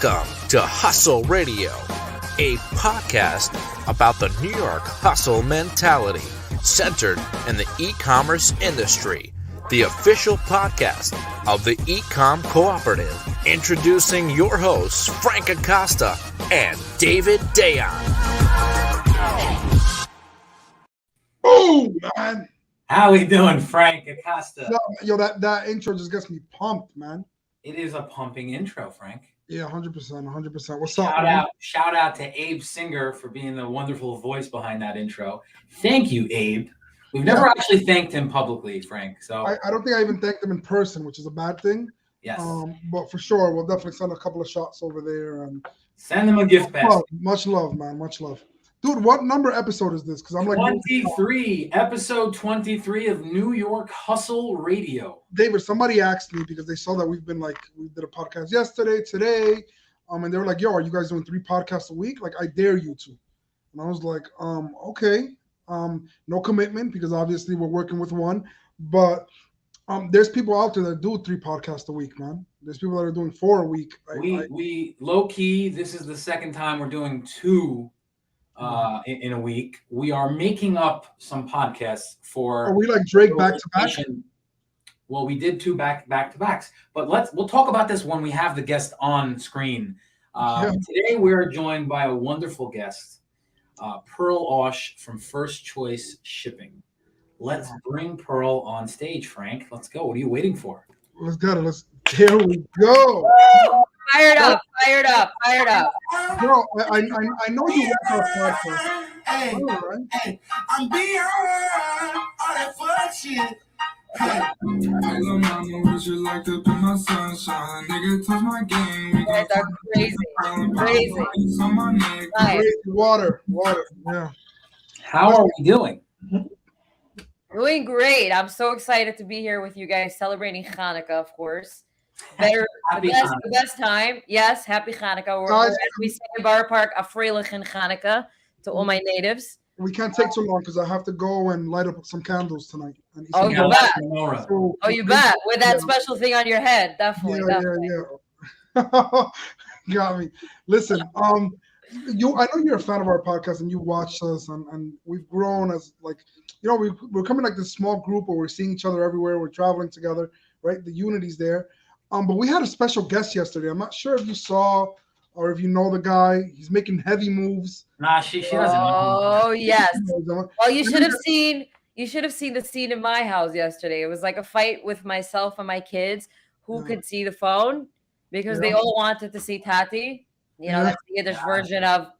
Welcome to Hustle Radio, a podcast about the New York hustle mentality centered in the e-commerce industry, the official podcast of the E-Com Cooperative. Introducing your hosts, Frank Acosta and David Dayon. Oh, man. How we doing, Frank Acosta? Yo, that intro just gets me pumped, man. It is a pumping intro, Frank. Yeah, 100%. What's up, man? Shout out to Abe Singer for being the wonderful voice behind that intro. Thank you, Abe. We've never actually thanked him publicly, Frank. So I don't think I even thanked him in person, which is a bad thing. Yes. But for sure, we'll definitely send a couple of shots over there and send them a gift basket. Much love, man. Much love. Dude, what number episode is this? Because I'm like 23, episode 23 of New York Hustle Radio. David, somebody asked me because they saw that we did a podcast yesterday, today, and they were like, "Yo, are you guys doing 3 podcasts a week? Like, I dare you to." And I was like, okay, no commitment because obviously we're working with one, but there's people out there that do 3 podcasts a week, man. There's people that are doing 4 a week. We low key. This is the second time we're doing 2. In a week. We are making up some podcasts for. Are we like Drake back to back? Well, we did 2 back to backs, but we'll talk about this when we have the guest on screen. Today we are joined by a wonderful guest, Pearl Ausch from First Choice Shipping. Let's bring Pearl on stage, Frank. Let's go. What are you waiting for? Let's go. Here we go. Fired up. Bro, I know you watch our podcast. Hey, I'm beyond all that fuck shit. Hey, little mama, would you like to be my sunshine? Nigga, touch my game. You guys are crazy. Nice. Water. Yeah. How are we doing? Doing great. I'm so excited to be here with you guys celebrating Hanukkah, of course. The best time. Yes, happy Hanukkah. We're, as we say in Bar Park, a freilichen Hanukkah to all my natives. We can't take too long because I have to go and light up some candles tonight. Oh, you bet. You bet. With that special thing on your head. Definitely. Yeah. Got me. Listen, I know you're a fan of our podcast and you watch us and we've grown as we're coming like this small group where we're seeing each other everywhere. We're traveling together, right? The unity's there. But we had a special guest yesterday. I'm not sure if you saw or if you know the guy. He's making heavy moves. Nah, she doesn't. Oh, yes. Well, you should have seen the scene in my house yesterday. It was like a fight with myself and my kids who could see the phone because they all wanted to see Tati. That's the Yiddish version of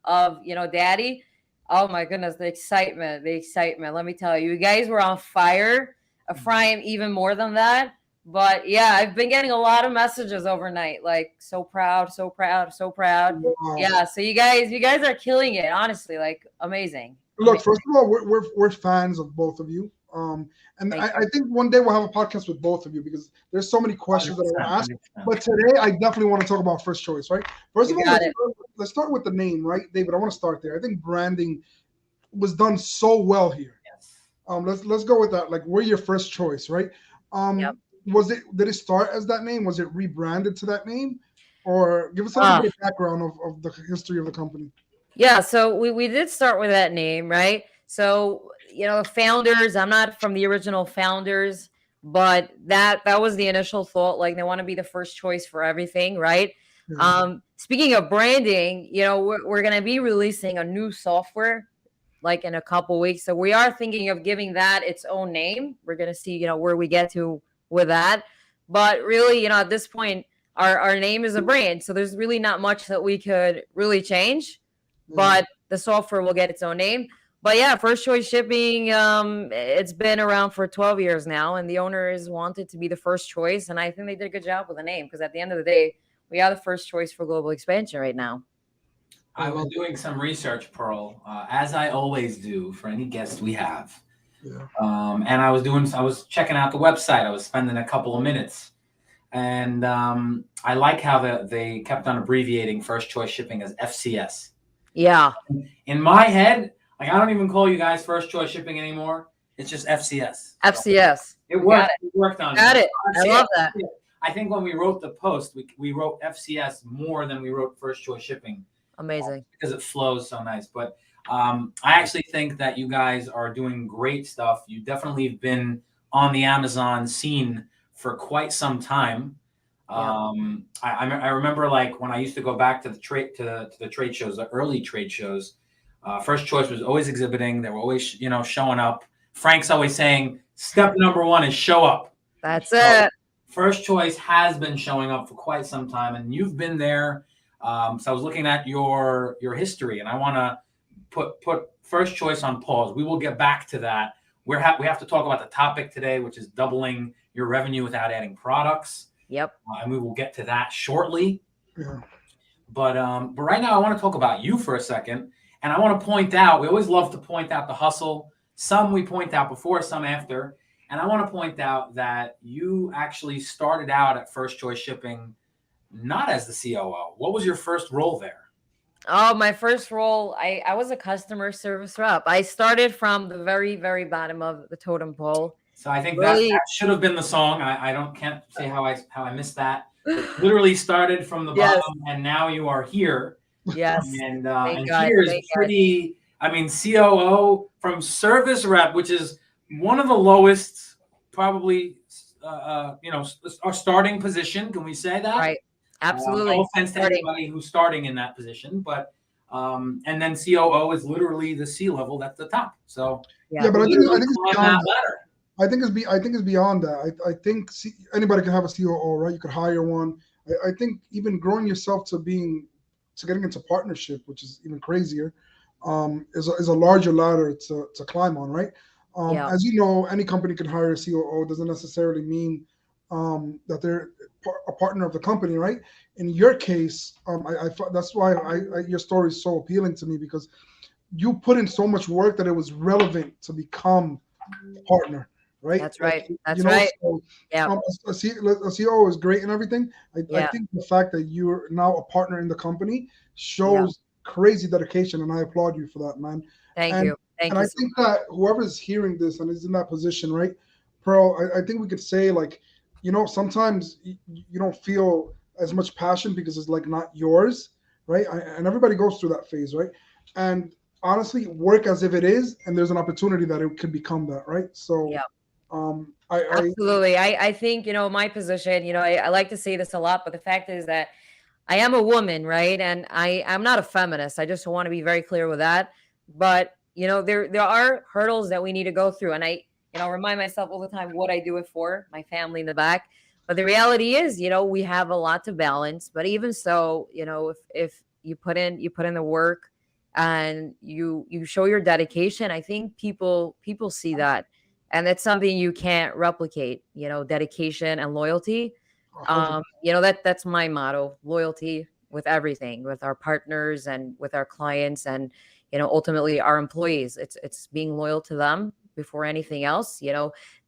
Daddy. Oh my goodness, the excitement. Let me tell you, you guys were on fire. Ephraim even more than that. But yeah, I've been getting a lot of messages overnight, like so proud. Wow. Yeah, so you guys are killing it, honestly, like amazing. Look, first of all, we're fans of both of you. And I think one day we'll have a podcast with both of you because there's so many questions that I want to ask. But today I definitely want to talk about First Choice, right? First of all, let's start with the name, right, David? I want to start there. I think branding was done so well here. Yes. Let's go with that. Like, we're your first choice, right? Yep. Did it start as that name? Was it rebranded to that name? Or give us a little bit of background of the history of the company. Yeah, so we did start with that name, right? So, founders, I'm not from the original founders, but that was the initial thought. Like, they want to be the first choice for everything, right? Mm-hmm. Speaking of branding, we're going to be releasing a new software like in a couple weeks. So we are thinking of giving that its own name. We're going to see, where we get to with that. But really, at this point, our name is a brand. So there's really not much that we could really change, but the software will get its own name. But yeah, First Choice Shipping, it's been around for 12 years now, and the owners wanted to be the first choice. And I think they did a good job with the name because at the end of the day, we are the first choice for global expansion right now. I was doing some research, Pearl, as I always do for any guest we have. Yeah. And I was checking out the website. I was spending a couple of minutes, and I like how they kept on abbreviating First Choice Shipping as FCS. Yeah. In my head, like, I don't even call you guys First Choice Shipping anymore. It's just FCS. FCS. It worked. It worked on Got it. I love that. I think when we wrote the post, we wrote FCS more than we wrote first choice shipping. Amazing. Because it flows so nice. But I actually think that you guys are doing great stuff. You definitely have been on the Amazon scene for quite some time. Yeah. I remember like when I used to go back to the trade to the trade shows, the early trade shows. First choice was always exhibiting. They were always showing up. Frank's always saying step number one is show up. That's So it. First choice has been showing up for quite some time, and you've been there. So I was looking at your history, and I want to put first choice on pause. We will get back to that. We have to talk about the topic today, which is doubling your revenue without adding products. Yep. And we will get to that shortly. Yeah. But right now, I want to talk about you for a second, and I want to point out. We always love to point out the hustle. Some we point out before, some after. And I want to point out that you actually started out at First Choice Shipping not as the COO. What was your first role there? Oh, my first role, I was a customer service rep. I started from the very, very bottom of the totem pole. So I think Really? that should have been the song. Can't say how I missed that. It literally started from the Yes. bottom, and now you are here. Yes. And Thank God, here is thank God. pretty. I mean, COO from service rep, which is one of the lowest, probably, our starting position. Can we say that? Right. Absolutely. No offense to anybody who's starting in that position, but and then COO is literally the C level. That's the top. So Yeah, but I think it's climb beyond that ladder. I think it's beyond that. I think anybody can have a COO, right? You could hire one. I think even growing yourself to getting into partnership, which is even crazier, is a larger ladder to climb on, right? Yeah. As you know, any company can hire a COO. Doesn't necessarily mean that they're a partner of the company, right? In your case, that's why your story is so appealing to me, because you put in so much work that it was relevant to become a partner, right? That's right. Like, That's right. So, Yeah. a COO is great and everything. I Yeah. think the fact that you're now a partner in the company shows crazy dedication, and I applaud you for that, man. Thank And you. Thank and you. I think that whoever's hearing this and is in that position, right, Pearl, I think we could say, like, sometimes you don't feel as much passion because it's like not yours, right? And everybody goes through that phase, right? And honestly, work as if it is, and there's an opportunity that it could become that, right? So, Yeah. I Absolutely. I think, my position, I like to say this a lot, but the fact is that I am a woman, right? And I'm not a feminist. I just want to be very clear with that. But, there are hurdles that we need to go through. And I, remind myself all the time what I do it for, my family in the back. But the reality is, we have a lot to balance. But even so, if you put in the work and you show your dedication, I think people see that. And that's something you can't replicate, dedication and loyalty. That's my motto: loyalty with everything, with our partners and with our clients, and ultimately our employees. It's being loyal to them before anything else.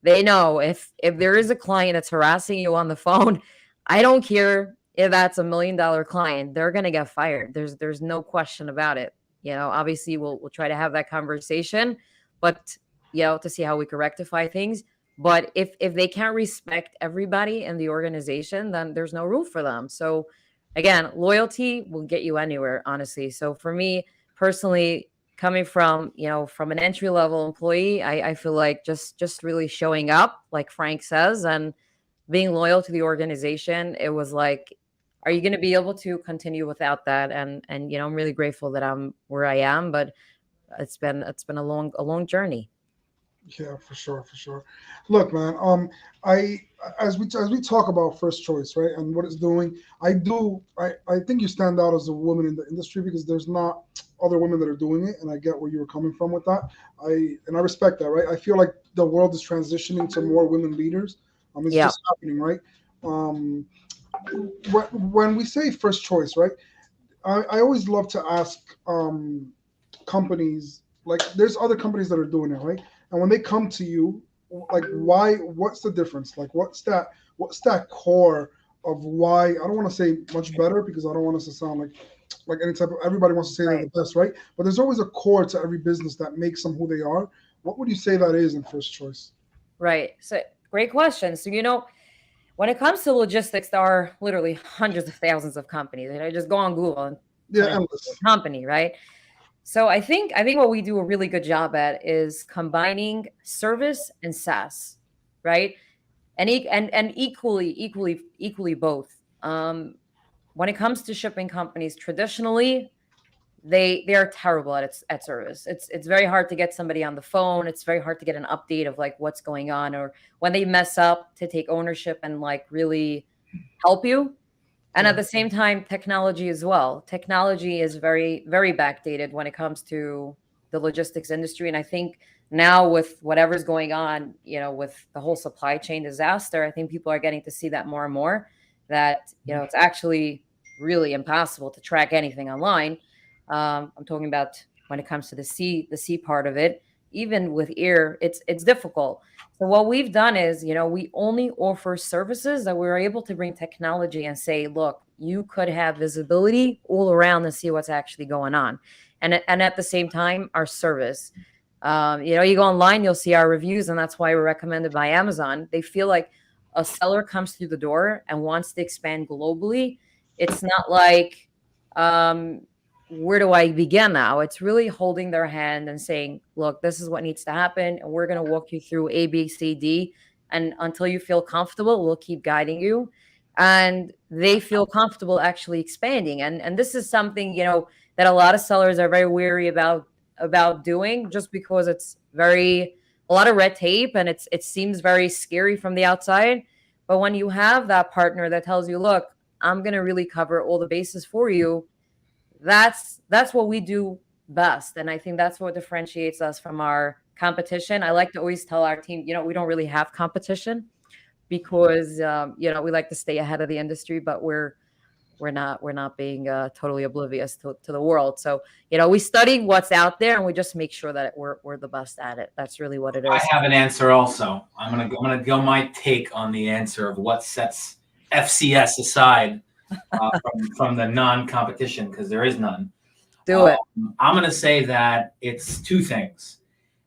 They know if there is a client that's harassing you on the phone, I don't care if that's $1 million client, they're gonna get fired. There's no question about it. Obviously we'll try to have that conversation, but to see how we can rectify things. But if they can't respect everybody in the organization, then there's no room for them. So again, loyalty will get you anywhere, honestly. So for me personally, coming from an entry level employee, I feel like just really showing up, like Frank says, and being loyal to the organization. It was like, are you going to be able to continue without that? And I'm really grateful that I'm where I am, but it's been a long journey. Yeah, for sure. Look, man, I as we talk about first choice, right, and what it's doing, I think you stand out as a woman in the industry because there's not other women that are doing it, and I get where you were coming from with that. I respect that, right? I feel like the world is transitioning to more women leaders. It's just happening, right? When we say first choice, right, I always love to ask companies, like, there's other companies that are doing it, right? And when they come to you, like, what's the difference? Like, what's that core of why? I don't want to say much better because I don't want us to sound like any type of, everybody wants to say they're the best, right? But there's always a core to every business that makes them who they are. What would you say that is in first choice? Right. So great question. So, when it comes to logistics, there are literally hundreds of thousands of companies. Just go on Google and Yeah, put in endless. company, right? So I think what we do a really good job at is combining service and SaaS, right? And equally both. When it comes to shipping companies, traditionally they are terrible at service. It's very hard to get somebody on the phone. It's very hard to get an update of like what's going on, or when they mess up, to take ownership and like really help you. And at the same time, technology as well. Technology is very, very backdated when it comes to the logistics industry. And I think now with whatever's going on, with the whole supply chain disaster, I think people are getting to see that more and more, that, it's actually really impossible to track anything online. I'm talking about when it comes to the sea part of it. Even with air, it's difficult. So what we've done is, we only offer services that we're able to bring technology and say, look, you could have visibility all around and see what's actually going on. And at the same time, our service. You go online, you'll see our reviews, and that's why we're recommended by Amazon. They feel like a seller comes through the door and wants to expand globally. It's not like, where do I begin now? It's really holding their hand and saying, look, this is what needs to happen. And we're going to walk you through A, B, C, D. And until you feel comfortable, we'll keep guiding you. And they feel comfortable actually expanding. And this is something, that a lot of sellers are very weary about doing, just because it's a lot of red tape, and it seems very scary from the outside. But when you have that partner that tells you, look, I'm going to really cover all the bases for you, that's what we do best. And I think that's what differentiates us from our competition. I like to always tell our team, we don't really have competition, because we like to stay ahead of the industry, but we're not being totally oblivious to the world. So we study what's out there, and we just make sure that we're the best at it. That's really what it is. I have an answer also. I'm gonna go my take on the answer of what sets FCS aside from the non-competition, because there is none. Do it. I'm going to say that it's two things.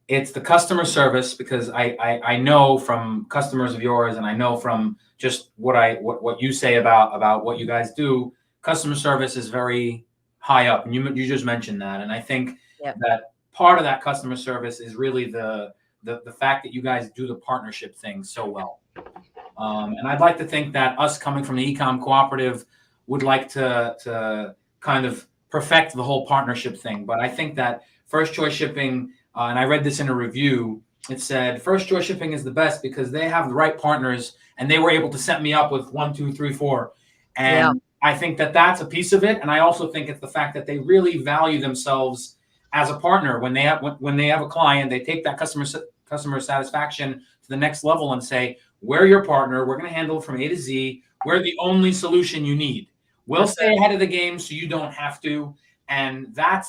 It's the customer service, because I know from customers of yours, and I know from just what you say about what you guys do, customer service is very high up, and you just mentioned that. And I think that part of that customer service is really the fact that you guys do the partnership thing so well. And I'd like to think that us coming from the e-com cooperative would like to kind of perfect the whole partnership thing. But I think that First Choice Shipping, and I read this in a review, it said First Choice Shipping is the best because they have the right partners, and they were able to set me up with 1, 2, 3, 4. And I think that that's a piece of it. And I also think it's the fact that they really value themselves as a partner. When they have a client, they take that customer satisfaction to the next level and say, we're your partner. We're going to handle it from A to Z. We're the only solution you need. We'll stay ahead of the game so you don't have to. And that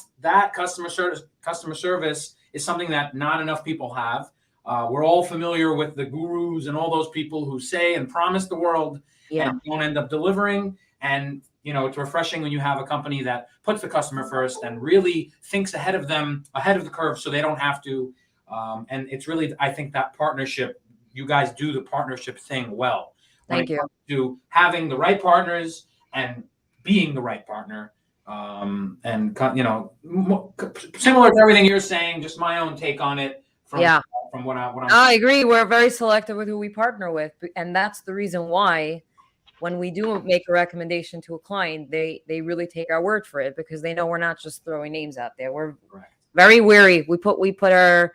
customer service is something that not enough people have. We're all familiar with the gurus and all those people who say and promise the world and don't end up delivering. And it's refreshing when you have a company that puts the customer first and really thinks ahead of the curve, so they don't have to. And it's really, I think, that partnership. You guys do the partnership thing well. Thank you. To having the right partners and being the right partner. And similar to everything you're saying, just my own take on it. From what I'm. I agree. We're very selective with who we partner with, and that's the reason why, when we do make a recommendation to a client, they really take our word for it, because they know we're not just throwing names out there. We're very wary. We put our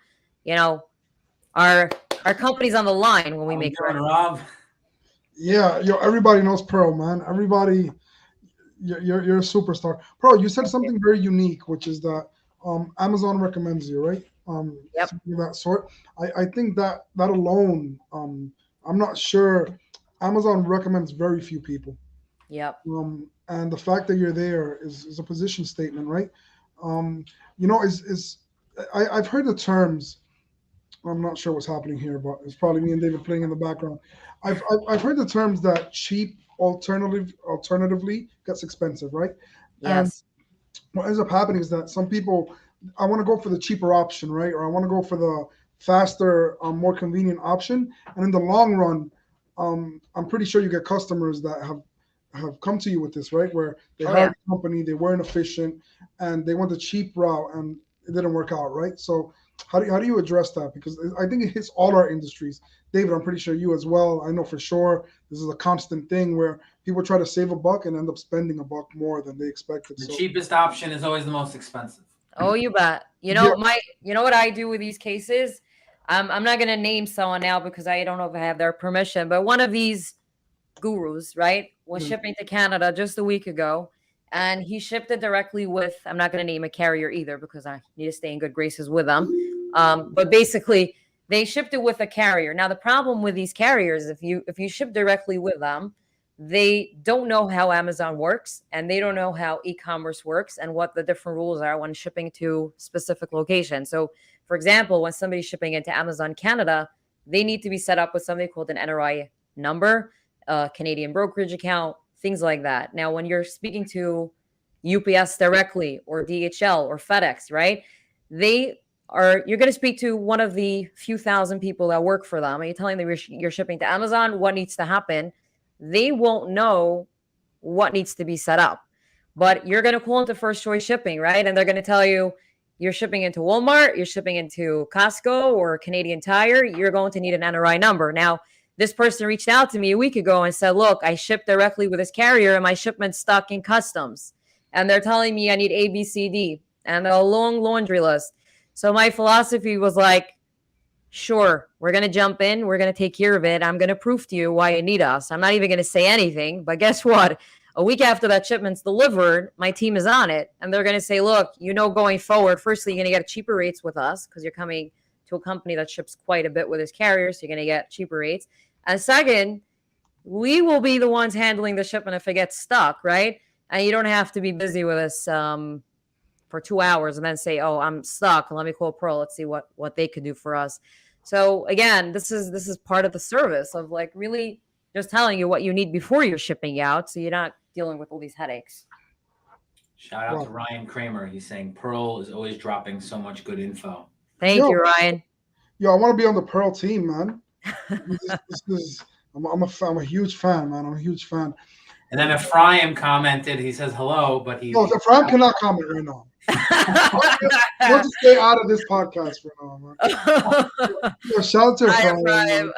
our companies on the line when we make a Rob. Yeah, everybody knows Pearl, man. Everybody, you're a superstar. Pearl, you said something very unique, which is that Amazon recommends you, right? Something of that sort. I think that alone, I'm not sure. Amazon recommends very few people. Yep. And the fact that you're there is a position statement, right? I've heard the terms. I'm not sure what's happening here, but it's probably me and David playing in the background. I've heard the terms that cheap alternatively gets expensive, right? Yes. And what ends up happening is that some people, I want to go for the cheaper option, right? Or I want to go for the faster, more convenient option. And in the long run, I'm pretty sure you get customers that have come to you with this, right? Where they hired a company, they weren't efficient, and they went the cheap route, and it didn't work out, right? So how do you address that? Because I think it hits all our industries. David, I'm pretty sure you as well. I know for sure this is a constant thing where people try to save a buck and end up spending a buck more than they expected. The cheapest option is always the most expensive. Oh, you bet. You know, you know what I do with these cases? I'm not going to name someone now because I don't know if I have their permission, but one of these gurus, right, was shipping to Canada just a week ago, and he shipped it directly with, I'm not going to name a carrier either because I need to stay in good graces with them. But basically they shipped it with a carrier. Now the problem with these carriers, if you ship directly with them, they don't know how Amazon works, and they don't know how e-commerce works and what the different rules are when shipping to specific locations. So for example, when somebody's shipping into Amazon Canada, they need to be set up with something called an NRI number, Canadian brokerage account, things like that. Now, when you're speaking to UPS directly or DHL or FedEx, right? You're going to speak to one of the few thousand people that work for them, and you're telling them you're shipping to Amazon, what needs to happen. They won't know what needs to be set up, but you're going to call into First Choice Shipping, right? And they're going to tell you you're shipping into Walmart, you're shipping into Costco or Canadian Tire, you're going to need an NRI number. Now, this person reached out to me a week ago and said, look, I shipped directly with this carrier and my shipment's stuck in customs. And they're telling me I need A, B, C, D, and a long laundry list. So my philosophy was like, sure, we're going to jump in. We're going to take care of it. I'm going to prove to you why you need us. I'm not even going to say anything. But guess what? A week after that shipment's delivered, my team is on it. And they're going to say, look, going forward, firstly, you're going to get cheaper rates with us because you're coming to a company that ships quite a bit with its carrier. So you're going to get cheaper rates. And second, we will be the ones handling the shipment if it gets stuck, right? And you don't have to be busy with us for 2 hours and then say, oh, I'm stuck. Let me call Pearl. Let's see what they could do for us. So again, this is part of the service of like really just telling you what you need before you're shipping out, so you're not dealing with all these headaches. Shout out to Ryan Kramer. He's saying Pearl is always dropping so much good info. Thank you, Ryan. Yo, I want to be on the Pearl team, man. I'm a huge fan, man. I'm a huge fan. And then Ephraim commented. He says hello, but he. No, Ephraim cannot comment right now. I want to stay out of this podcast for now, man. Yo, shout out to Ephraim.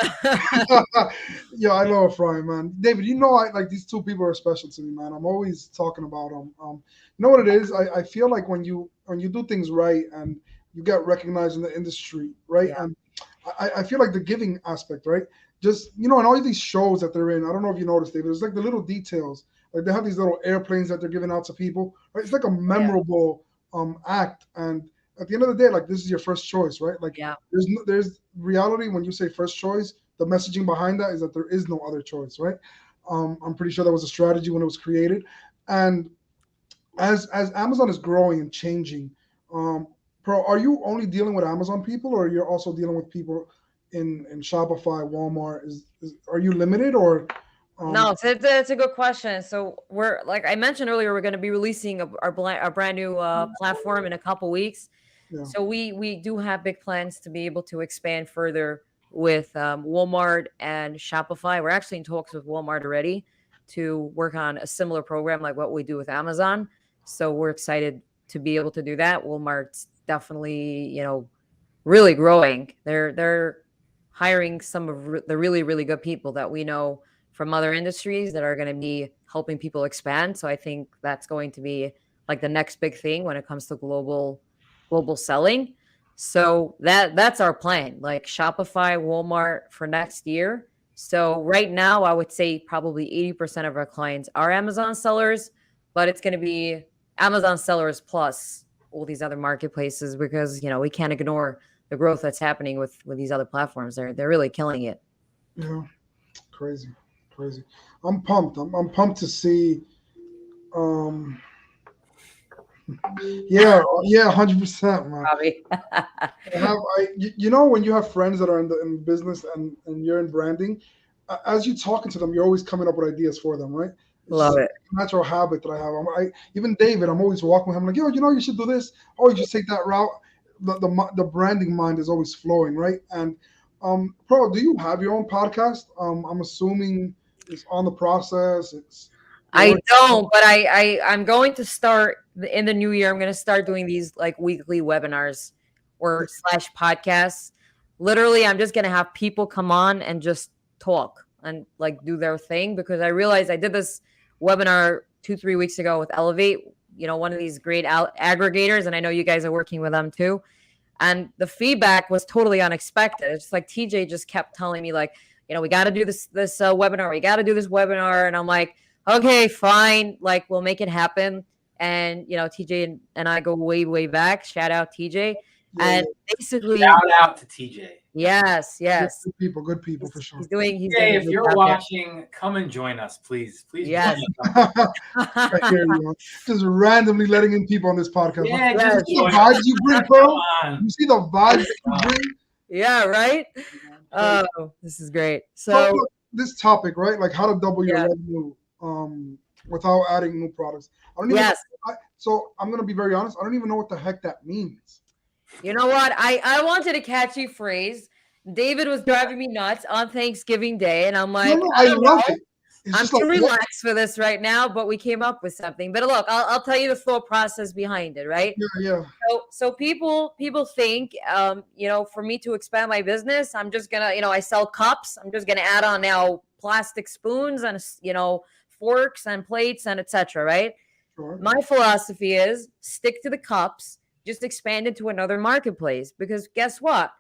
Yo, I love Ephraim, man. David, like these two people are special to me, man. I'm always talking about them. You know what it is? I feel like when you do things right and you get recognized in the industry, right? Yeah. And I feel like the giving aspect, right? Just, and all these shows that they're in, I don't know if you noticed, David, it's like the little details. Like they have these little airplanes that they're giving out to people, right? It's like a memorable act. And at the end of the day, like this is your first choice, right? Like there's reality when you say first choice, the messaging behind that is that there is no other choice, right? I'm pretty sure that was a strategy when it was created. And as Amazon is growing and changing, Pearl, are you only dealing with Amazon people, or you're also dealing with people in Shopify, Walmart? Are you limited, or? No, it's a good question. So we're, like I mentioned earlier, we're going to be releasing our brand new platform in a couple weeks. Yeah. So we do have big plans to be able to expand further with Walmart and Shopify. We're actually in talks with Walmart already to work on a similar program like what we do with Amazon. So we're excited to be able to do that. Walmart's definitely, really growing. They're hiring some of the really, really good people that we know from other industries that are going to be helping people expand. So I think that's going to be like the next big thing when it comes to global selling. So that's our plan, like Shopify, Walmart for next year. So right now, I would say probably 80% of our clients are Amazon sellers, but it's going to be Amazon sellers plus all these other marketplaces because, we can't ignore the growth that's happening with these other platforms. They're really killing it. Yeah, crazy. I'm pumped. I'm pumped to see. Yeah, 100%, man. When you have friends that are in business and you're in branding, as you're talking to them, you're always coming up with ideas for them, right? Love it. A natural habit that I have. Even David, I'm always walking with him like, you should do this. Oh, you should take that route. The branding mind is always flowing, right? And Pro, do you have your own podcast? I'm assuming it's on the process. I don't, but I'm going to start in the new year. I'm going to start doing these like weekly webinars or slash podcasts. Literally, I'm just going to have people come on and just talk and like do their thing, because I realized I did this webinar 2-3 weeks ago with Elevate, one of these great aggregators, and I know you guys are working with them too. And the feedback was totally unexpected. It's like TJ just kept telling me like, we got to do this webinar. We got to do this webinar, and I'm like, okay, fine. Like, we'll make it happen. And, TJ and I go way, way back. Shout out TJ. Yeah. And basically, shout out to TJ. Yes. Good people for sure. He's doing if you're watching, come and join us, please. Yes. I hear you. Just randomly letting in people on this podcast. Yeah, you see the vibes you bring, bro? You see the vibes that you bring? Yeah, right? Oh, this is great. So look, this topic, right? Like how to double your revenue without adding new products. So I'm gonna be very honest. I don't even know what the heck that means. You know what? I wanted a catchy phrase. David was driving me nuts on Thanksgiving Day, and I'm like, I love it. I'm too relaxed for this right now, but we came up with something. But look, I'll tell you the thought process behind it, right? Yeah. So people think, for me to expand my business, I'm just gonna, I sell cups. I'm just gonna add on now plastic spoons and forks and plates and etc. Right? Sure. My philosophy is stick to the cups. Just expand it to another marketplace, because guess what?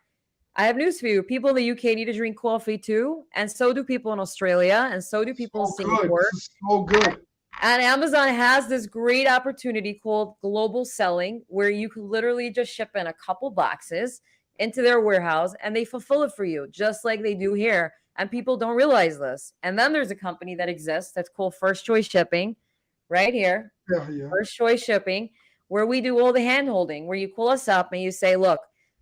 I have news for you. People in the UK need to drink coffee too, and so do people in Australia, and so do people in Singapore. This is so good. And Amazon has this great opportunity called global selling, where you can literally just ship in a couple boxes into their warehouse, and they fulfill it for you, just like they do here. And people don't realize this. And then there's a company that exists that's called First Choice Shipping, right here. Yeah. First Choice Shipping, where we do all the hand holding, where you call us up and you say, look,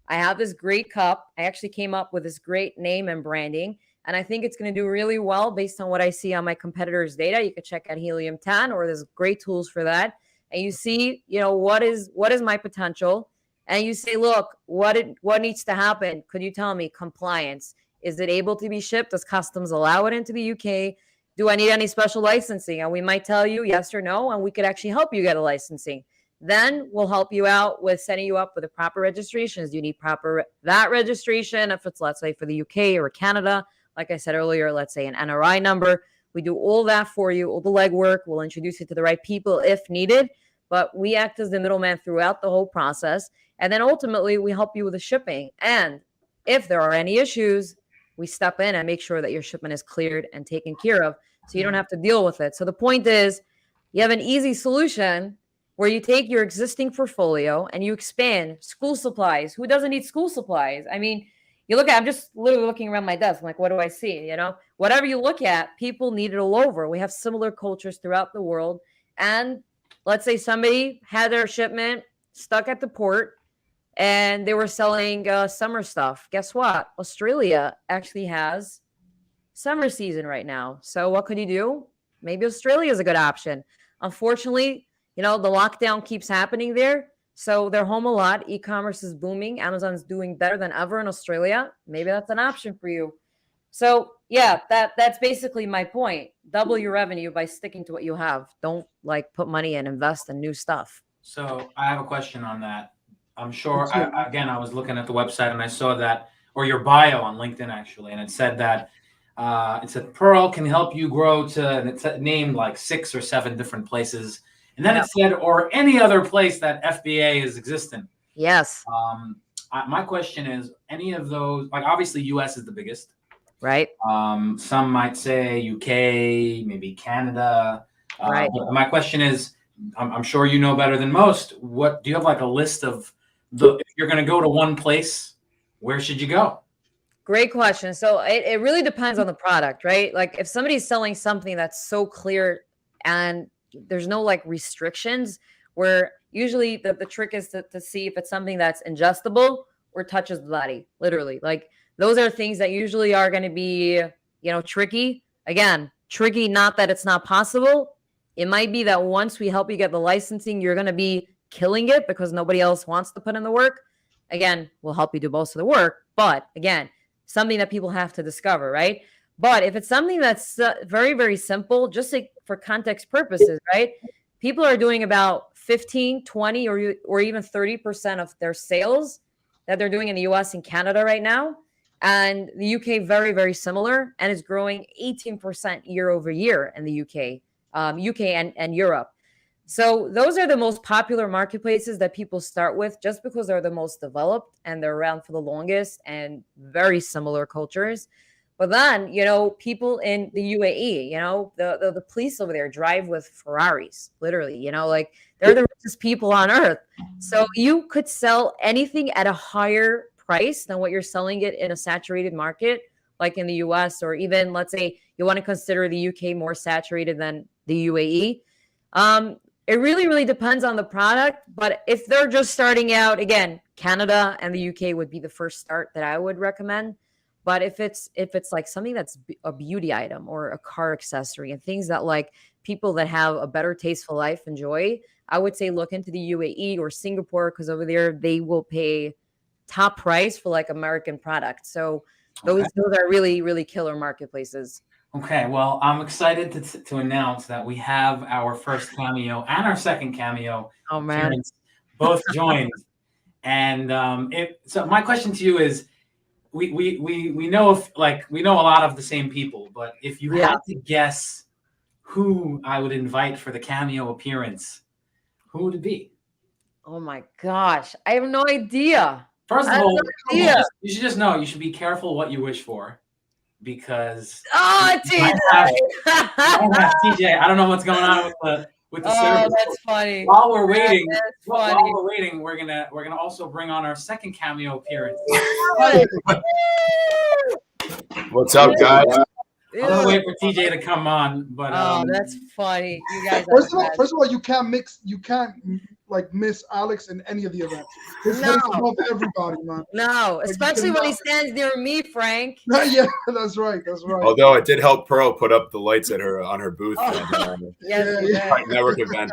I have this great cup. I actually came up with this great name and branding, and I think it's going to do really well based on what I see on my competitors' data. You can check out Helium 10, or there's great tools for that. And you see, what is my potential? And you say, look, what needs to happen? Could you tell me? Compliance. Is it able to be shipped? Does customs allow it into the UK? Do I need any special licensing? And we might tell you yes or no, and we could actually help you get a licensing. Then we'll help you out with setting you up with the proper registrations. You need proper VAT registration. If it's, let's say, for the UK or Canada, like I said earlier, let's say an NRI number. We do all that for you, all the legwork. We'll introduce you to the right people if needed. But we act as the middleman throughout the whole process. And then ultimately, we help you with the shipping. And if there are any issues, we step in and make sure that your shipment is cleared and taken care of, so you don't have to deal with it. So the point is, you have an easy solution where you take your existing portfolio and you expand. School supplies. Who doesn't need school supplies? I mean, you look at, I'm just literally looking around my desk. I'm like, what do I see? Whatever you look at, people need it all over. We have similar cultures throughout the world. And let's say somebody had their shipment stuck at the port and they were selling summer stuff. Guess what? Australia actually has summer season right now. So what could you do? Maybe Australia is a good option. Unfortunately, the lockdown keeps happening there. So they're home a lot. E-commerce is booming. Amazon's doing better than ever in Australia. Maybe that's an option for you. So yeah, that's basically my point. Double your revenue by sticking to what you have. Don't put money and invest in new stuff. So I have a question on that. I'm sure, I was looking at the website and I saw that, or your bio on LinkedIn actually, and it said that it said Pearl can help you grow to, and it's named like 6 or 7 different places. And then it said, or any other place that FBA is existent. Yes. My question is, any of those, like obviously US is the biggest. Right. Some might say UK, maybe Canada. Right. But my question is, I'm sure you know better than most. What do you have like a list of if you're going to go to one place, where should you go? Great question. So it really depends on the product, right? Like if somebody's selling something that's so clear and there's no restrictions, where usually the trick is to see if it's something that's ingestible or touches the body, literally. Like those are things that usually are going to be, tricky. Again, tricky, not that it's not possible. It might be that once we help you get the licensing, you're going to be killing it because nobody else wants to put in the work. Again, we'll help you do most of the work. But again, something that people have to discover, right? But if it's something that's very, very simple, just like for context purposes, right? People are doing about 15, 20, or even 30% of their sales that they're doing in the US and Canada right now. And the UK, very, very similar, and is growing 18% year over year in the UK and Europe. So those are the most popular marketplaces that people start with just because they're the most developed and they're around for the longest and very similar cultures. But then, people in the UAE, the police over there drive with Ferraris, literally, like they're the richest people on earth. So you could sell anything at a higher price than what you're selling it in a saturated market, like in the US, or even let's say you want to consider the UK more saturated than the UAE. It really, really depends on the product. But if they're just starting out, again, Canada and the UK would be the first start that I would recommend. But if it's like something that's a beauty item or a car accessory and things that like people that have a better tasteful life enjoy, I would say look into the UAE or Singapore, because over there they will pay top price for like American products. So those are really, really killer marketplaces. Okay, well, I'm excited to announce that we have our first cameo and our second cameo. Oh man, both joined. And so my question to you is, we know we know a lot of the same people, but if you had to guess who I would invite for the cameo appearance, who would it be? Oh my gosh, I have no idea. First of all, you should just know you should be careful what you wish for, because TJ. TJ, I don't know what's going on with the service. That's funny. While we're waiting, we're gonna also bring on our second cameo appearance. What's up, guys? I'm gonna wait for TJ to come on, but that's funny. You guys. First of all, you can't miss Alex in any of the events. Above everybody, man. No, especially when he stands near me, Frank. Yeah, that's right. Although it did help Pearl put up the lights on her booth network event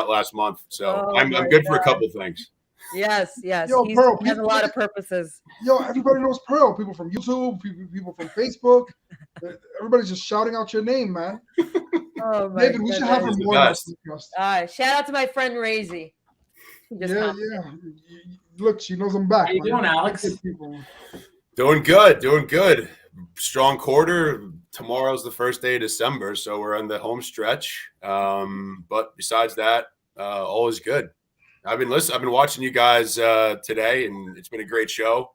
last month. So I'm good for a couple things. Yes. Yo, Pearl, he has a lot of purposes. Yo, everybody knows Pearl. People from YouTube, people from Facebook. Everybody's just shouting out your name, man. Oh my David, we should have her more. All right, shout out to my friend Razy. Yeah. Look, she knows I'm back. How you doing, Alex? Doing good. Strong quarter. Tomorrow's the first day of December, so we're on the home stretch. But besides that, all is good. I've been watching you guys today, and it's been a great show.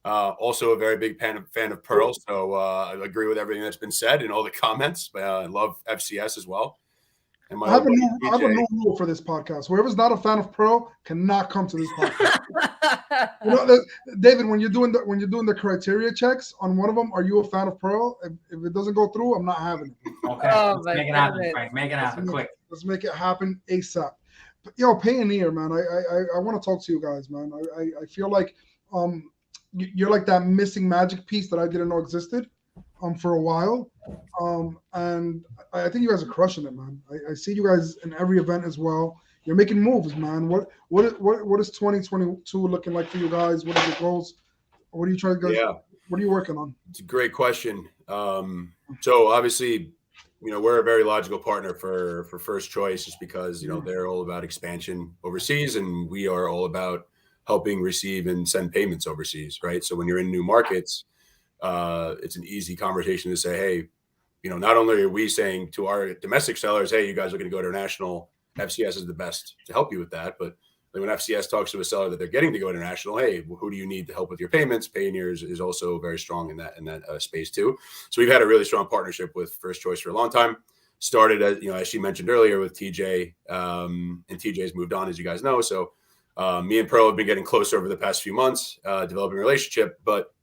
Also a very big fan of Pearl, so I agree with everything that's been said in all the comments. I love FCS as well. And I have a new rule for this podcast. Whoever's not a fan of Pearl cannot come to this podcast. David, when you're doing the criteria checks on one of them, are you a fan of Pearl? If it doesn't go through, I'm not having it. Okay, let's make it happen, Frank. Make it happen quick. Let's make it happen ASAP. Yo, Pioneer, man, I want to talk to you guys, man. I feel like you're like that missing magic piece that I didn't know existed for a while. And I think you guys are crushing it, man. I see you guys in every event as well. You're making moves, man. What is 2022 looking like for you guys? What are your goals? What are you trying to go? Yeah. What are you working on? It's a great question. So obviously, we're a very logical partner for First Choice, just because they're all about expansion overseas, and we are all about helping receive and send payments overseas, right? So when you're in new markets, it's an easy conversation to say, hey, not only are we saying to our domestic sellers, hey, you guys are going to go international, FCS is the best to help you with that. But when FCS talks to a seller that they're getting to go international, hey, who do you need to help with your payments? Payoneer is also very strong in that space too. So we've had a really strong partnership with First Choice for a long time. Started as she mentioned earlier with TJ, and TJ's moved on, as you guys know. So me and Pearl have been getting closer over the past few months, developing a relationship. But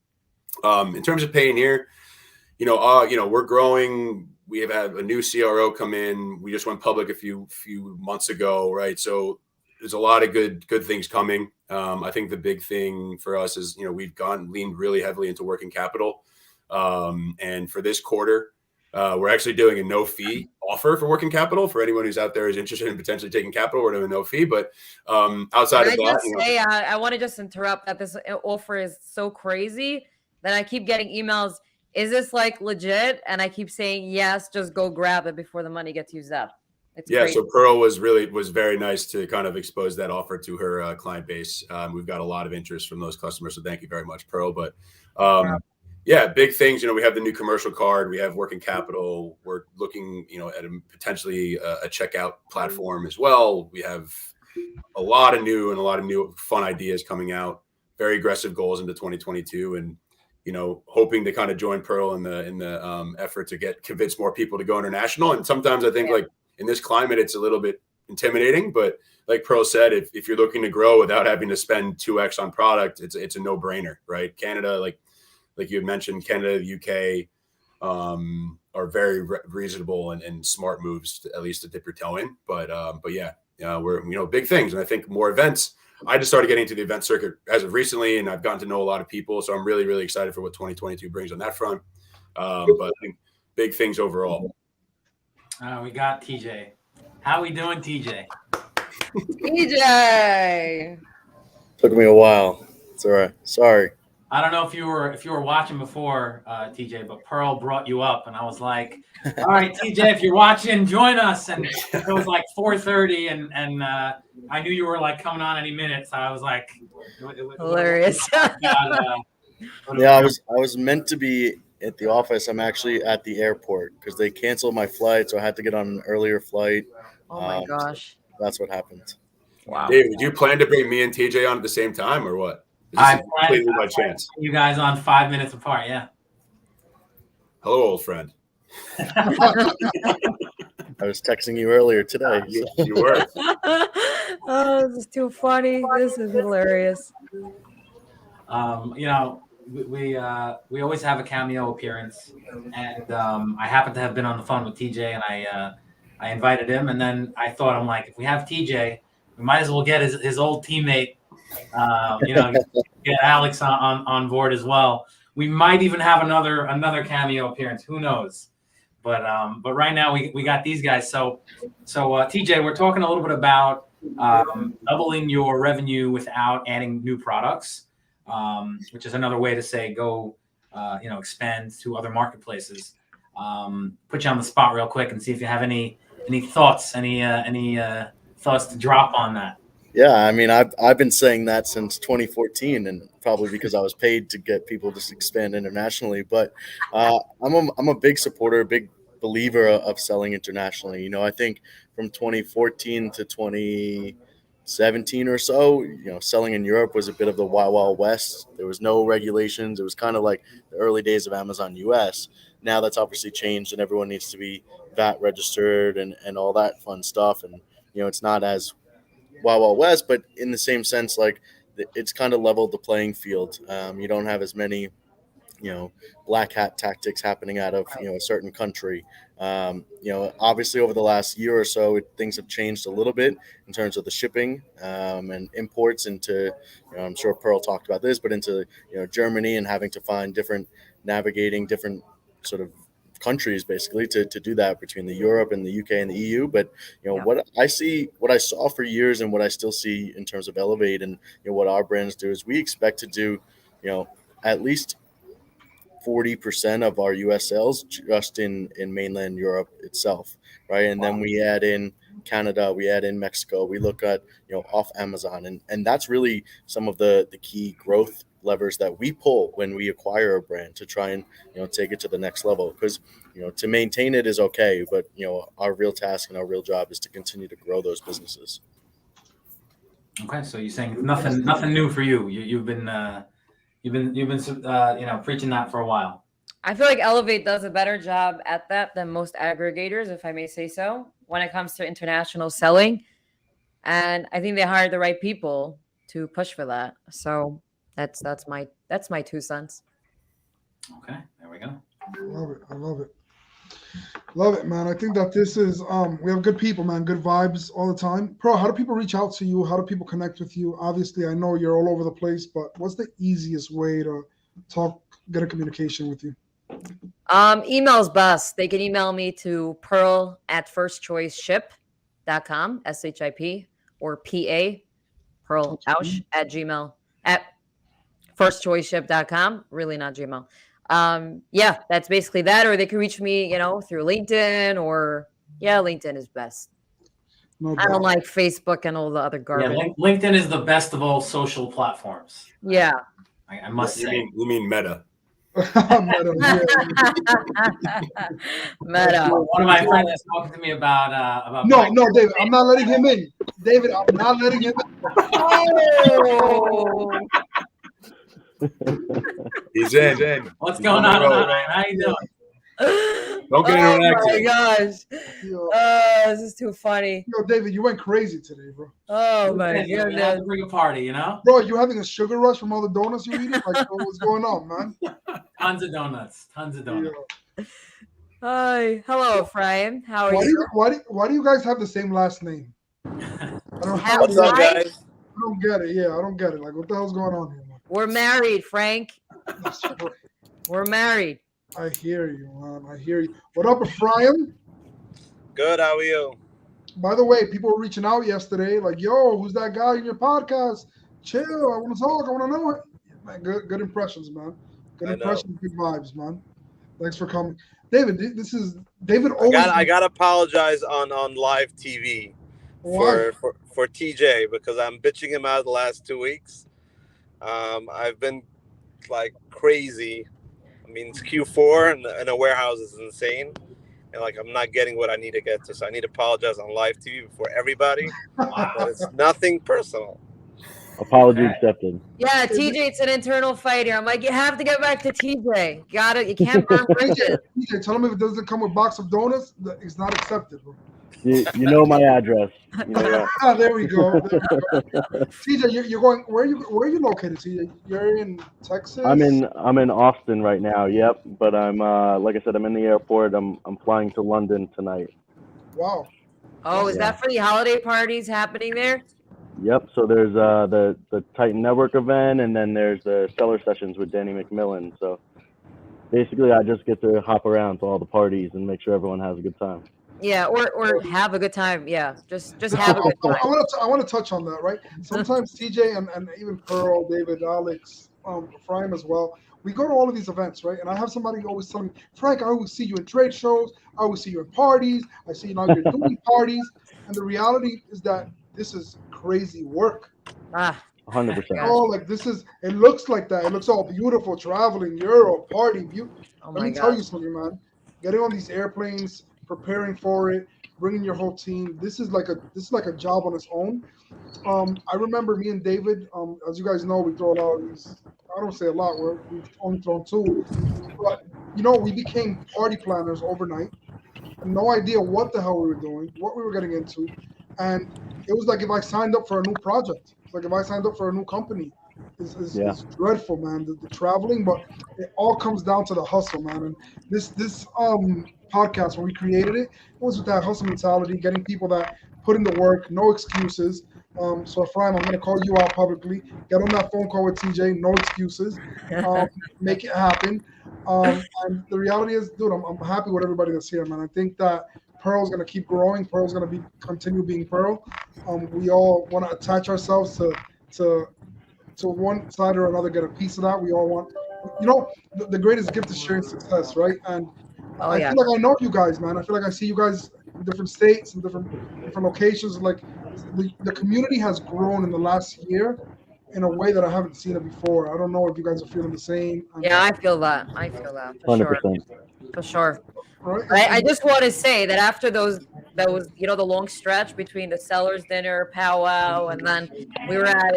in terms of Payoneer, we're growing. We have had a new CRO come in. We just went public a few months ago, right? So there's a lot of good things coming. I think the big thing for us is, we've leaned really heavily into working capital. And for this quarter, we're actually doing a no fee offer for working capital for anyone who's out there is interested in potentially taking capital. We're doing no fee, but outside of that, I want to just interrupt that this offer is so crazy. Then I keep getting emails. Is this like legit? And I keep saying yes. Just go grab it before the money gets used up. It's Yeah, crazy. so Pearl was very nice to kind of expose that offer to her client base. We've got a lot of interest from those customers, so thank you very much, Pearl. But yeah, big things. We have the new commercial card, we have working capital. We're looking, at potentially a checkout platform as well. We have a lot of new fun ideas coming out. Very aggressive goals into 2022, and hoping to kind of join Pearl in the effort to convince more people to go international. And sometimes I think like in this climate, it's a little bit intimidating, but like Pearl said, if you're looking to grow without having to spend 2x on product, it's a no brainer, right? Canada, like you had mentioned, Canada, the UK are very reasonable and smart moves, at least to dip your toe in. But yeah, we're big things, and I think more events. I just started getting into the event circuit as of recently, and I've gotten to know a lot of people, so I'm really, really excited for what 2022 brings on that front. But I think big things overall. We got TJ. How we doing, TJ? TJ. Took me a while. It's all right. Sorry. I don't know if you were watching before, TJ, but Pearl brought you up, and I was like, "All right, TJ, if you're watching, join us." And it was like 4:30, and I knew you were like coming on any minute, so I was like, Hilarious. Yeah, I was meant to be at the office. I'm actually at the airport because they canceled my flight, so I had to get on an earlier flight. Oh my gosh. So that's what happened. Wow. Dave, did you plan to bring me and TJ on at the same time, or what? I completely by chance. You guys on 5 minutes apart, yeah. Hello, old friend. I was texting you earlier today. You were. Oh, this is too funny. This is hilarious. We always have a cameo appearance, and I happen to have been on the phone with TJ, and I invited him, and then I thought, I'm like, if we have TJ, we might as well get his old teammate, get Alex on board as well. We might even have another cameo appearance. Who knows? But right now we got these guys. So TJ, we're talking a little bit about doubling your revenue without adding new products, which is another way to say go, expand to other marketplaces. Put you on the spot real quick and see if you have any thoughts, any thoughts to drop on that. Yeah, I mean, I've been saying that since 2014, and probably because I was paid to get people to expand internationally. But I'm a big supporter, a big believer of selling internationally. I think from 2014 to 2017 or so, selling in Europe was a bit of the Wild Wild West. There was no regulations. It was kind of like the early days of Amazon US. Now that's obviously changed, and everyone needs to be VAT registered and all that fun stuff. And it's not as Wild Wild West, but in the same sense, like it's kind of leveled the playing field. You don't have as many, black hat tactics happening out of a certain country. Obviously over the last year or so, things have changed a little bit in terms of the shipping and imports into. I'm sure Pearl talked about this, but into Germany and having to navigating different sort of countries basically to do that between the Europe and the UK and the EU. But what I saw for years and what I still see in terms of Elevate and what our brands do is we expect to do at least 40% of our US sales just in mainland Europe itself, right? And then we add in Canada, we add in Mexico, we look at off Amazon, and that's really some of the key growth levers that we pull when we acquire a brand to try and take it to the next level. Because to maintain it is okay, but our real task and our real job is to continue to grow those businesses. Okay, so you're saying nothing new for you. You've been preaching that for a while. I feel like Elevate does a better job at that than most aggregators, if I may say so, when it comes to international selling. And I think they hired the right people to push for that. So that's my 2 cents. Okay, there we go. I love it, man. I think that this is we have good people, man, good vibes all the time. Pearl, how do people reach out to you? How do people connect with you? Obviously, I know you're all over the place, but what's the easiest way to get a communication with you? Email's best. They can email me to pearl@firstchoiceship.com, SHIP, or PA, Pearl Ausch at firstchoiceship.com, really not Gmail. Yeah, that's basically that. Or they can reach me, through LinkedIn or LinkedIn is best. No I don't doubt. like Facebook and all the other Yeah, garbage. LinkedIn is the best of all social platforms. Yeah. I must You say. mean Meta? Meta, Meta. One of my friends is talking to me about. No, David, I'm not letting him in. David, I'm not letting him in. Oh. He's in. What's He's going on on, the road. Ryan? How you doing? Don't get into an Oh my accident. gosh. Yo, This is too funny. David, you went crazy today, bro. Oh my Listen, you have goodness. to bring a party, Bro, you having a sugar rush from all the donuts you're eating? Like, what's going on, man? Tons of donuts. Yeah. Hi. Hello, Ephraim. How are you? Why do you guys have the same last name? I don't What's up, Why? guys? I don't get it. Yeah, I don't get it. Like, what the hell's going on here, man? We're married, Frank. That's right. We're married. I hear you, man. I hear you. What up, Ephraim? Good. How are you? By the way, people were reaching out yesterday, like, "Yo, who's that guy in your podcast? Chill. I want to talk. I want to know it." Man, good impressions, man. Good I know. impressions, good vibes, man. Thanks for coming, David. This is David. I got to apologize on live TV Why? for TJ because I'm bitching him out the last 2 weeks. I've been like crazy. I mean, it's Q4 and a warehouse is insane. And like, I'm not getting what I need to get to. So I need to apologize on live TV before everybody. But it's nothing personal. Apology accepted. Yeah, TJ, it's an internal fight here. I'm like, you have to get back to TJ. You can't burn bridges. TJ, tell him if it doesn't come with a box of donuts, that it's not accepted, bro. You know my address. You know that. There we go. TJ, you're going. Where are you located, TJ? You're in Texas. I'm in Austin right now. Yep, but I'm like I said, I'm in the airport. I'm flying to London tonight. Wow. Oh, is that for the holiday parties happening there? Yep. So there's the Titan Network event, and then there's the Stellar Sessions with Danny McMillan. So basically, I just get to hop around to all the parties and make sure everyone has a good time. Yeah, or have a good time. Yeah, just have a good time. I want to touch on that, right? Sometimes TJ and even Pearl, David, Alex, Ephraim as well. We go to all of these events, right? And I have somebody always telling me, Frank, I always see you in trade shows. I always see you in parties. I see now you're doing parties. And the reality is that this is crazy work. 100%. Oh, like this is. It looks like that. It looks all beautiful, traveling Europe, party. Let me tell you something, man. Getting on these airplanes, preparing for it, bringing your whole team. This is like a job on its own. I remember me and David. As you guys know, we throw a lot of these. I don't say a lot. We've only thrown 2, but we became party planners overnight. No idea what the hell we were doing, what we were getting into, and it was like if I signed up for a new project. It's like if I signed up for a new company. It's dreadful, man. The traveling, but it all comes down to the hustle, man. And this podcast, when we created it was with that hustle mentality, getting people that put in the work, no excuses. So Ephraim, I'm going to call you out publicly. Get on that phone call with TJ, no excuses. Make it happen. And the reality is, dude, I'm happy with everybody that's here, man. I think that Pearl's going to keep growing. Pearl's going to continue being Pearl. We all want to attach ourselves to one side or another, get a piece of that. We all want, the greatest gift is sharing success, right? And I feel like I know you guys, man. I feel like I see you guys in different states and different locations. Like the community has grown in the last year in a way that I haven't seen it before. I don't know if you guys are feeling the same. Yeah, I feel that. For 100%. sure. For sure. Right? I just want to say that after those the long stretch between the sellers dinner, powwow, and then we were at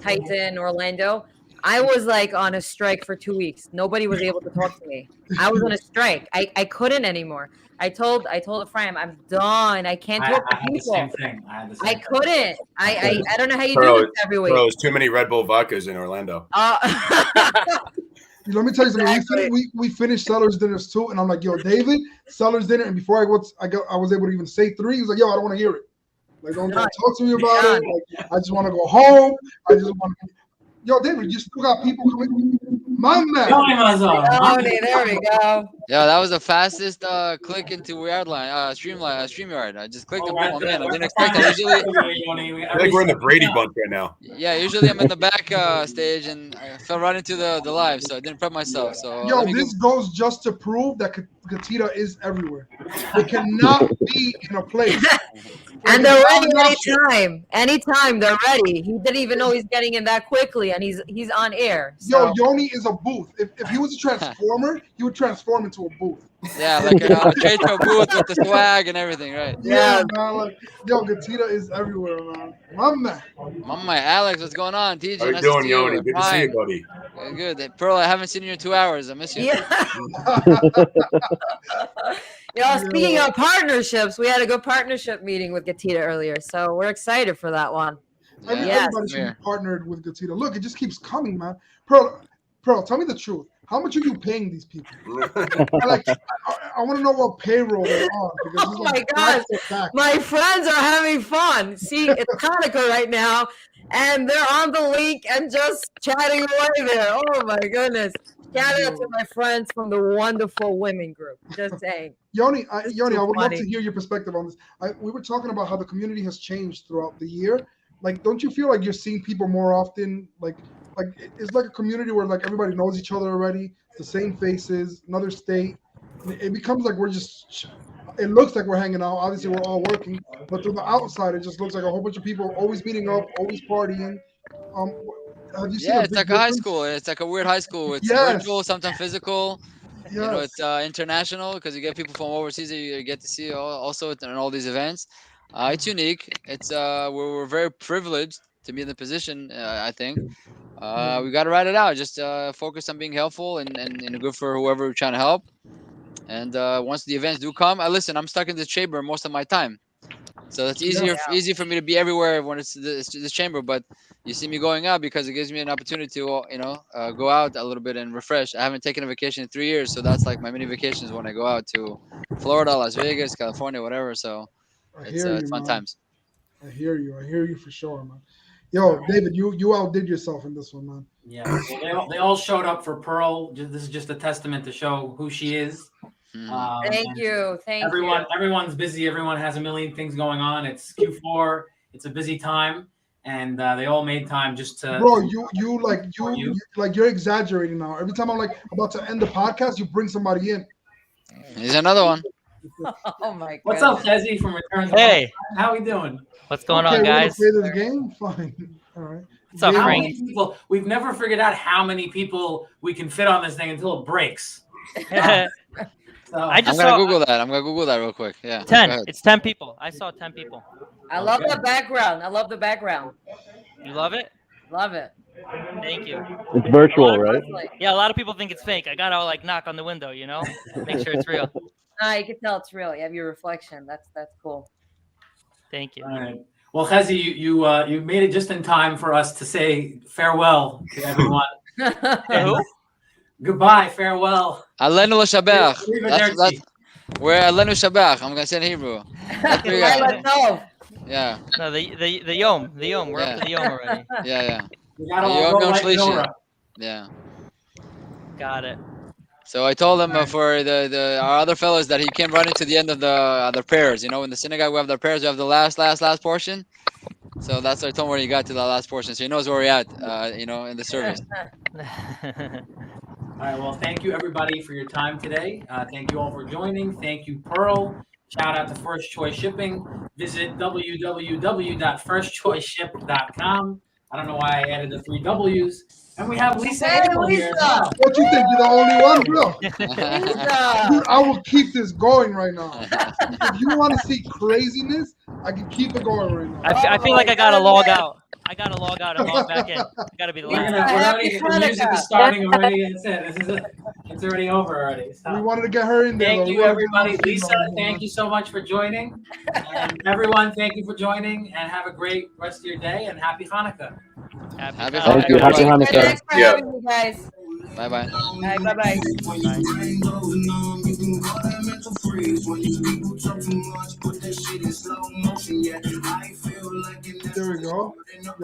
Titan, Orlando. I was like on a strike for 2 weeks. Nobody was able to talk to me. I was on a strike. I couldn't anymore. I told Ephraim, I'm done. I can't talk to people. I had the same thing. I couldn't. I don't know how you do this every week. Bro, there's too many Red Bull vodkas in Orlando. Let me tell you something. Exactly. We finished Sellers Dinners too, and I'm like, yo, David, Sellers Dinner. And before I was able to even say 3. He was like, yo, I don't want to hear it. Like, don't talk to me about it. Like, I just want to go home. I just want to. Yo, David, you still got people coming. My man. Tony, there we go. Yeah, that was the fastest click into StreamYard. I just clicked and boom, I'm in. I didn't expect that. Usually, I think we're in the Brady Bunch right now. yeah, usually I'm in the back stage, and I fell right into the live, so I didn't prep myself. So Yo, this goes just to prove that Gatita is everywhere. They cannot be in a place. And they're ready anytime they're ready. He didn't even know he's getting in that quickly, and he's on air. So. Yo, Yoni is a booth. If he was a transformer, he would transform into a booth. Yeah, like a trade show booth with the swag and everything, right? Yeah, man. Like, yo, Gatita is everywhere, man. My man, Alex, what's going on? TJ, how you doing, Yoni? Good to see you, buddy. Good. Pearl, I haven't seen you in 2 hours. I miss you. Yeah. Speaking of partnerships, we had a good partnership meeting with Gatita earlier, so we're excited for that one. Everybody should be partnered with Gatita. Look, it just keeps coming, man. Pearl, tell me the truth. How much are you paying these people? I want to know what payroll they're on. Oh my gosh, my friends are having fun. See, it's Hanukkah right now, and they're on the link and just chatting away there. Oh my goodness. Shout out to my friends from the wonderful women group. Just saying. Yoni, I would love to hear your perspective on this. We were talking about how the community has changed throughout the year. Like, don't you feel like you're seeing people more often? Like it's like a community where like everybody knows each other already. The same faces, another state. It becomes like we're just. It looks like we're hanging out. Obviously, we're all working, but from the outside, it just looks like a whole bunch of people always meeting up, always partying. Have you seen it's like a high school. It's like a weird high school. It's virtual, sometimes physical. Yes. You know, it's international because you get people from overseas that you get to see also in all these events. It's unique. It's we're very privileged to be in the position. I think we got to ride it out. Just focus on being helpful and good for whoever we're trying to help. And once the events do come, listen. I'm stuck in this chamber most of my time, so it's easy for me to be everywhere when it's this chamber. But you see me going out because it gives me an opportunity to go out a little bit and refresh. I haven't taken a vacation in 3 years, so that's like my mini vacations when I go out to Florida, Las Vegas, California, whatever. So it's fun times. I hear you for sure, man. Yo, David, you outdid yourself in this one, man. Yeah, well, they all showed up for Pearl. This is just a testament to show who she is. Thank you. Everyone's busy. Everyone has a million things going on. It's Q4. It's a busy time, and they all made time just to. Bro, you're exaggerating now. Every time I'm like about to end the podcast, you bring somebody in. Here's another one. Oh my God. What's up, Fezzi from Return? Hey, how we doing? What's going on, guys? Play this game? Fine. All right. What's up, Frank? We've never figured out how many people we can fit on this thing until it breaks. So, I'm gonna Google that real quick. Yeah. 10. It's 10 people. I saw 10 people. I love the background. You love it? Love it. Thank you. It's virtual, right? Yeah, a lot of people think it's fake. I gotta knock on the window, make sure it's real. You can tell it's real. You have your reflection. That's cool. Thank you. All right. Well, Chezi, you made it just in time for us to say farewell to everyone. Who? Goodbye, farewell. Alenu l'shabach. We're Alenu shabach. I'm gonna say in Hebrew. Yeah. No, the Yom. We're up to the Yom already. Yeah. We got all Yeah. Got it. So I told him for our other fellows that he came right into the end of the prayers. In the synagogue we have the prayers. We have the last portion. So that's what I told him when he got to the last portion. So he knows where we're at. In the service. All right. Well, thank you everybody for your time today. Thank you all for joining. Thank you, Pearl. Shout out to First Choice Shipping. Visit www.firstchoiceship.com. I don't know why I added the 3 W's. And we have Lisa here. What you think? You're the only one, bro? Dude, I will keep this going right now. If you want to see craziness, I can keep it going right now. I feel like I gotta log out. I gotta log out and log back in. Gotta be the last. The music is starting already. It's already over already. So. We wanted to get her in there. Thank you, everybody. Lisa, thank you so much for joining. And everyone, thank you for joining. And have a great rest of your day. And happy Hanukkah. Happy Hanukkah. Thank you. Happy Hanukkah. Thanks for having me, guys. Bye-bye. Bye-bye. There we go.